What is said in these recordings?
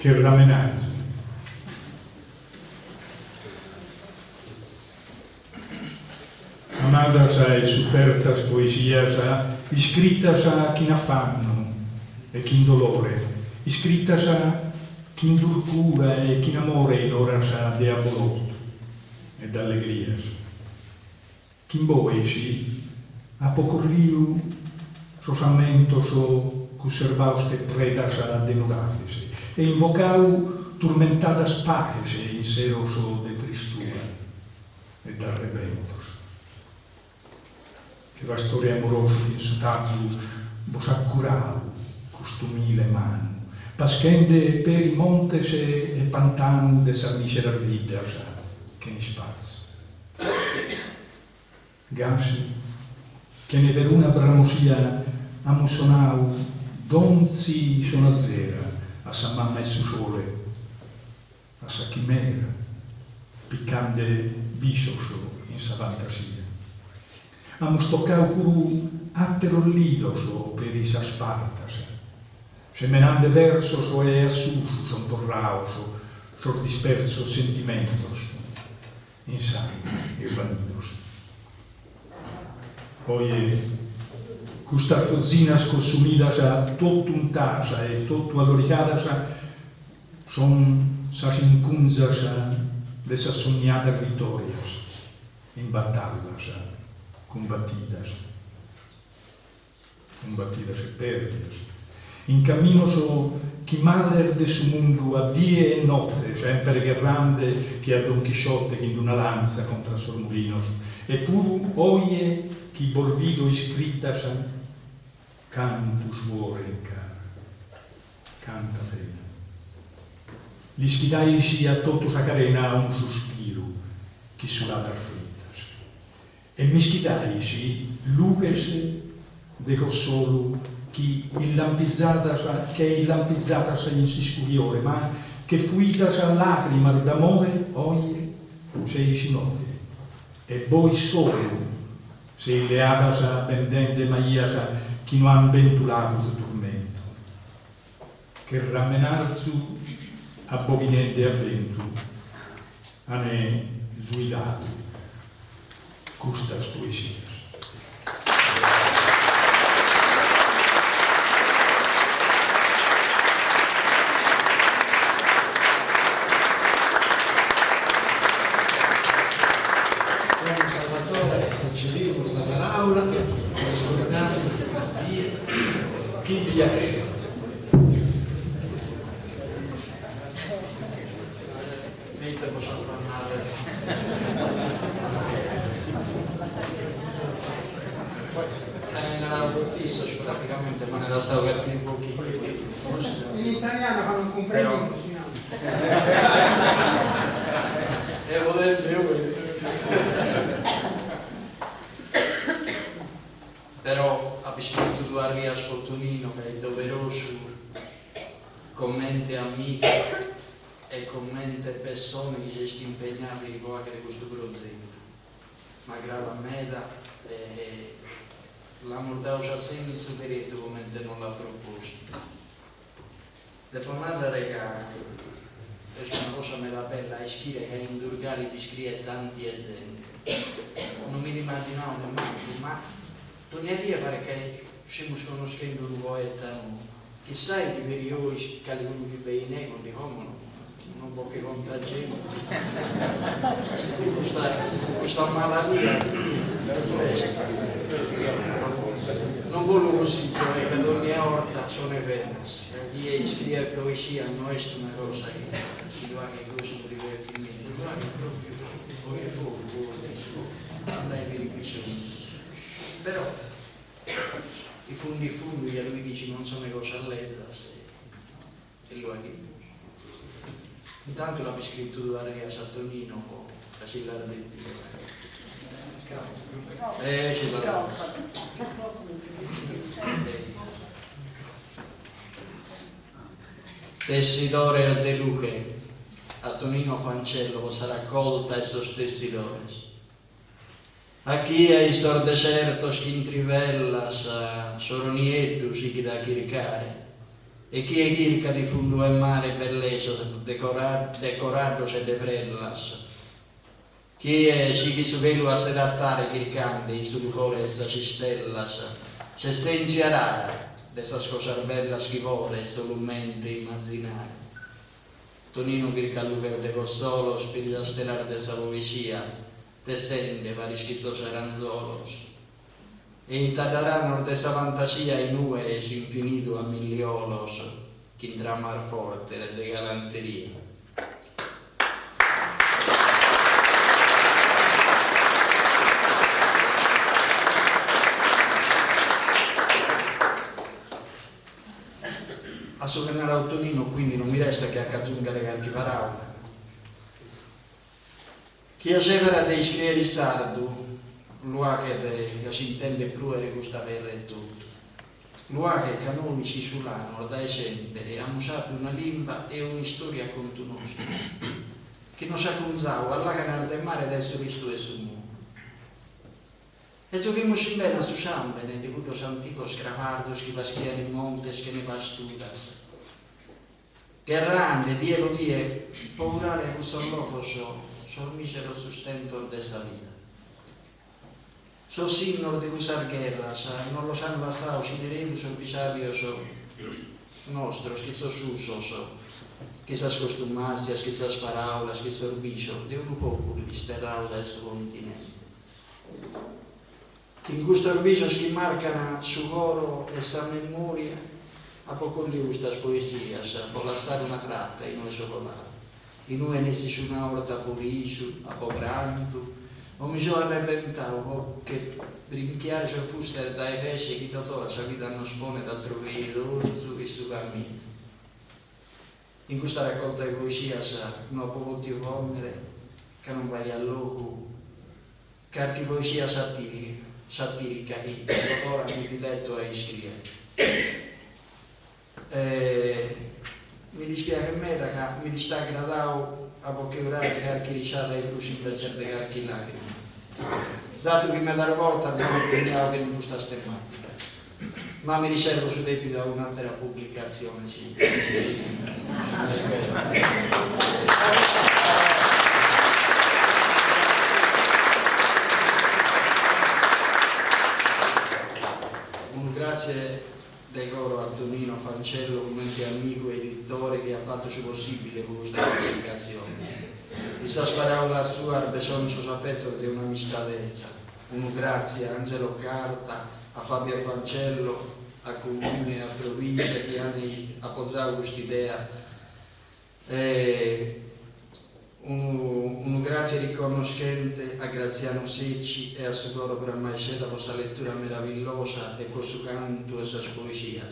che ramenazzo. Amadas e soffertas poesias iscritas a chi affanno e chi dolore, iscritas a chi durcura e chi amore in horas de abolotto e d'allegrias. Chi boesi a pocorliu sos amentos o conservaus te predas denudades e invocau turmentadas pares e inseros o de tristura e d'arrebentos. Che la storia amorosa in sutazzu vos accurau costumile manu, paschende per i montes e pantanu de sa misera vidas che ne spazio. Gasi, che ne veruna bramosia amusonau donzi sonazera a sa mamma e su sole, a sa chimera, piccande bisoso in sa fantasia. Amus toccau curu atterollidoso per i sa spartas, semenande versos o e assusus on torraoso, sos dispersos sentimentos, insani e vanidos. Oie, custas fozzinas consumidas a totu untasa e totu aloricadas son sas incunzas de sas soñadas vitorias in batallas combatidas e perdidas. In caminos o chi maler de su mundo a die e notte, sempre guerrande che a Don Chisciotte che in una lanza contra sormulinos, e puru oie chi borvido iscritas cantus vuore in cara, canta pena. Li sfidaisi a totus a carena un sospiro, chi suladar fritas, e mi schidaisi luges de solo chi illampizadas in siscuriore, ma che fuitas a lacrimas d'amore, oie, sei sinoche, e voi solo se ileadas a pendente maias chi no han ventulados de tormento, che ramenarzu a bovinente avventu, ane zuidatu, custas poesias. Chi piaceva? Mentre possiamo parlare. Nella noticia praticamente, ma nella storia più un pochino. In italiano fanno un complemento. Però ha bisogno di arrivare a Sfortunino, che è doveroso, commenti amici e commenti persone che si impegnano a rivolgere questo progetto. Ma grave a me la mordaggio a segni superiore come non l'ha proposto. Dopo nada regà, è una cosa me la bella, è scrivere che in Durgali ti scrive tanti esempi. Non mi immaginavo nemmeno, ma non è dire perché stiamo conoscendo un poeta, chissà i periodi che le uno vive in ego, non può che contagiare. Questa malattia non voglio così, cioè per ogni volta sono vendas. Chi scrive poesia non è una cosa che si va che cosa un divertimento, ma che proprio poi andai per i bisogni. Però i fondi a lui dice non sono cose alletas e lo ha detto. Intanto l'ha scritto due a Sattonino o a Sillardetti. Tessidore a De Luche, a Tonino Fancello sarà raccolta e sostessidores. A chi è i sordesertos che intrivellas, soroniettus che da chiricare, e chi è circa di fondo e mare bellezza decorados de prellas. Chi è si su velo a serattare circante sul cuore essa cistellas, se senza rara dessas cosas bellas che vuole solamente immaginare. Tonino Kirkalluver de Cossolo, spirita stellar de sa poesia, te sente vari schizosi aranzolos. E in tadaranor de sa fantasia in ue es infinito a miliolos, che in tramar forte de galanteria. A sovvenire a Tonino quindi non mi resta che accaggiungere qualche parola. Chi assevera dei scrieri sardo, l'uache che si intende più e questa terra e tutto. L'uache canonici sull'anno da esempio ha usato una lingua e una storia contenuta, che non sa conzao alla canale del mare del suo visto e su mondo. E giochiamo si bene a su sambene, di cutos anticos cravardos che paschiano in montes che ne pasturas. Che errante, dielo die, paurare a questo loco sol misero sustento de sta vita. So signor de usar guerras, non lo sanno bastao, si diremo sul bisabios nostros, che sos usos, che sas costumastias, che sas paraulas, che sos bicho, de un popolo disterrao da questo continente. Che in questo orbicio si marcano su loro e sta memoria a poco di queste poesie, per lasciare una tratta in noi socolare. In noi nessi su una orta purisu, a pogranto, o mi sono arrebentato che rinchiare su fuste dai pesci che totò la vita non spone da trovare su questo cammino. In questa raccolta di poesia non può più vomere che non vai al loco, che anche poesia satirica che ora mi letto e iscrive. Mi dispiace a me che mi dista gradato a poche ore che anche ricciare il luce per certe anche lacrime. Dato che mi dà volta non pensavo che non questa tematica, ma mi riservo su debito a un'altra pubblicazione. Sì. Grazie del coro a Tonino Fancello come anche amico e editore che ha fatto ciò possibile con questa pubblicazione. E sa sparare la sua besogno affetto di un'amistadezza. Un grazie a Angelo Carta, a Fabio Fancello, a Comune, a Provincia che hanno appoggiato questa idea. Un grazie riconoscente a Graziano Secci e a Sogoro per la vostra lettura meravigliosa e per suo canto e sue poesie.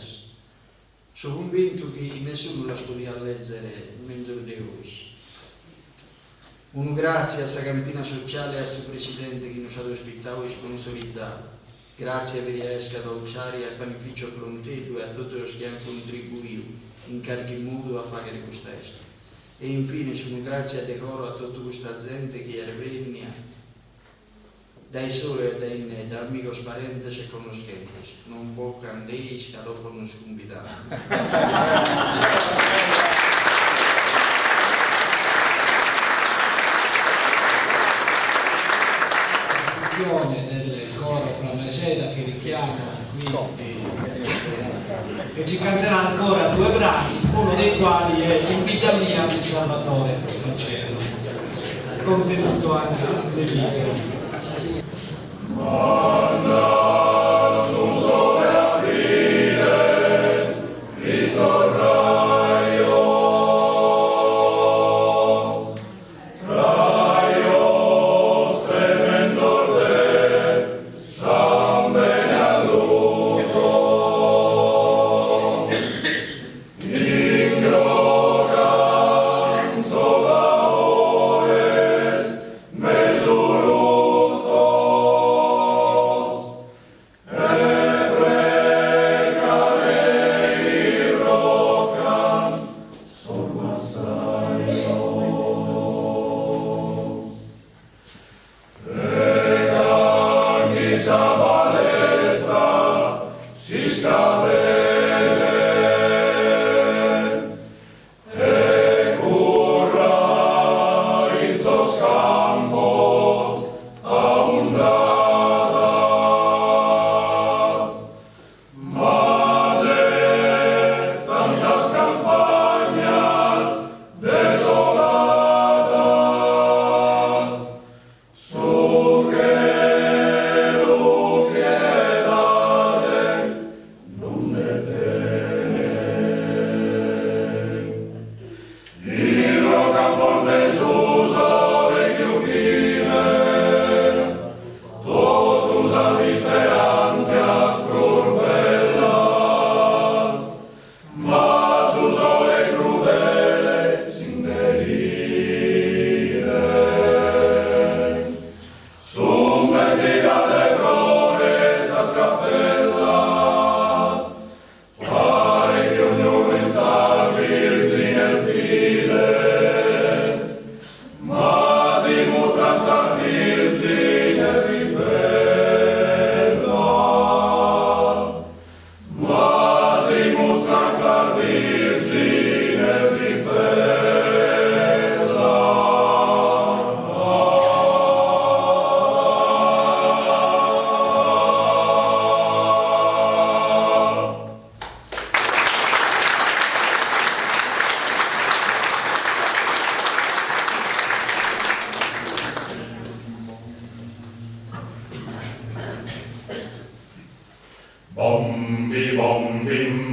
Sono convinto che nessuno la poteva leggere meno di oggi. Un grazie a questa cantina sociale e a suo presidente che ci ha ospitato e sponsorizzato. Grazie a Veriesca Dolciari, al Panificio Fronteto e a tutti quelli che hanno contribuito in qualche modo a fare questo. E infine sono grazie a decoro a tutta questa gente che venia dai soli e dai ne, da amigos parentes e conoscentes. Non può candeis che dopo non scombitano. Del coro Prameseda che richiama qui e ci canterà ancora 2 brani, uno dei quali è In vita mia di Salvatore Fancello, contenuto anche nel libro.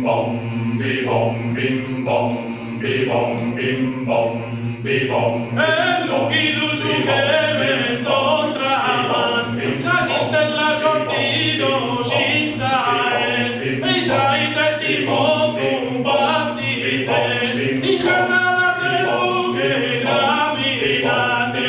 bom, bi bom, bim bom, bi bom, bim bom, bi bom. E lui luci che me sontraman, casi stella sortido ci sai, e sai testimonium passize, in giornata che lughe graminate.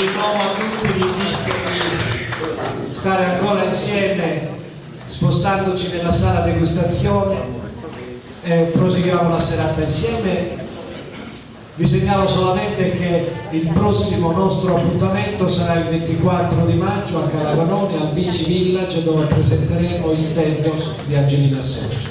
Rinnovo a tutti l'invito di stare ancora insieme spostandoci nella sala degustazione e proseguiamo la serata insieme. Vi segnalo solamente che il prossimo nostro appuntamento sarà il 24 di maggio a Calagonone al Bici Village, dove presenteremo i stand di Angelina Socio.